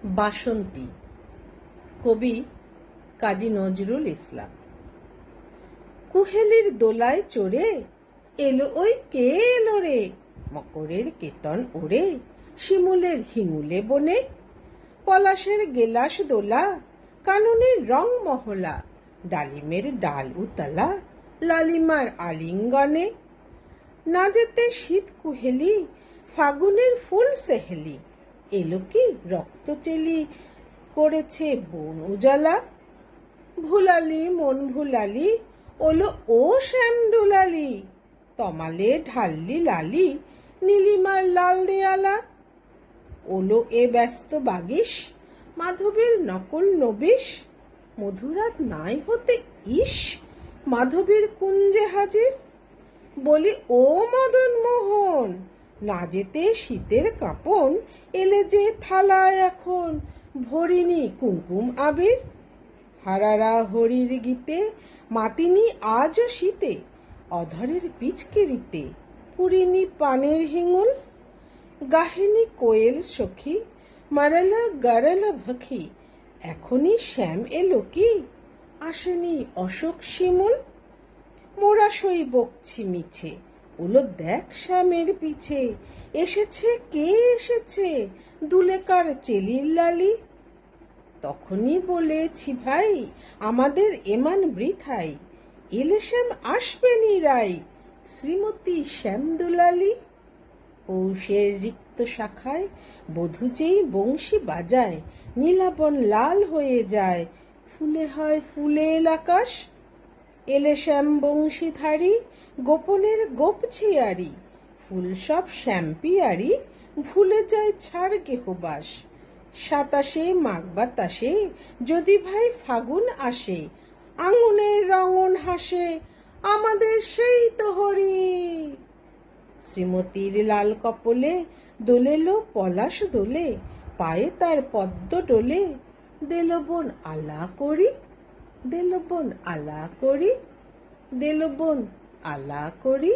বাসন্তী, কবি কাজী নজরুল ইসলাম। কুহেলির দোলায় চড়ে এলো ওই কে এলো রে, মকরের কেতন ওড়ে শিমুলের হিঙুলে বনে। পলাশের গেলাস দোলা, কাননের রং মহলা, ডালিমের ডাল উতলা, লালিমার আলিঙ্গনে। না যেতে শীত কুহেলি, ফাগুনের ফুল সেহেলি, এলো কি রক্ত চেলি করেছে বন উজালা। ভুলালি মন ভুলালি, ওলো ও শ্যাম দুলালি, তমালে ঢাললি লালি, নীলিমার লাল দেয়ালা। ওলো এ ব্যস্ত বাগিস, মাধবের নকল নবিশ, মধুরাত নাই হতে ইস, মাধবীর কুঞ্জে হাজির। বলি ও মদন মোহন, না যেতে শীতের কাঁপন, এলে যে থালায় এখন ভরিনি কুমকুম আবির। হারারা হরির গীতে মাতিনি আজও শীতে, অধরের পিচকেরিতে পুরিনি পানের হিঙুল। গাহিনী কোয়েল সখী, মারালা গারালা ভখি, এখনই শ্যাম এলো কি, আসেনি অশোক শিমুল। মোরা সই বকছি মিছে, ওলো দেখ শ্যামের পিছে, এসেছে কে এসেছে, দুলেকার চেলির লালি। তখনই বলেছি ভাই, আমাদের এমান বৃথাই, এলে শ্যাম আসবে নিরাই, শ্রীমতী শ্যাম দুলালি। পৌষের রিক্ত শাখায় বধূ যেই বংশী বাজায়, নীলাবন লাল হয়ে যায়, ফুলে হয় ফুলেল আকাশ। এলে শ্যাম বংশীধারী, গোপনের গোপ ঝিয়ারি, ফুল সব শ্যাম্পিয়ারি, ভুলে যায় ছাড় গেহবাস। সাতাশে মাঘ বাতাসে যদি ভাই ফাগুন আসে, আঙুনের রঙন হাসে, আমাদের সেই তো হরি। শ্রীমতীর লাল কপলে দোলেলো পলাশ দোলে, পায়ে তার পদ্ম ডোলে, দেলো বোন আলা করি, দেলো বোন আলা করি, দেলো বোন আলা করি।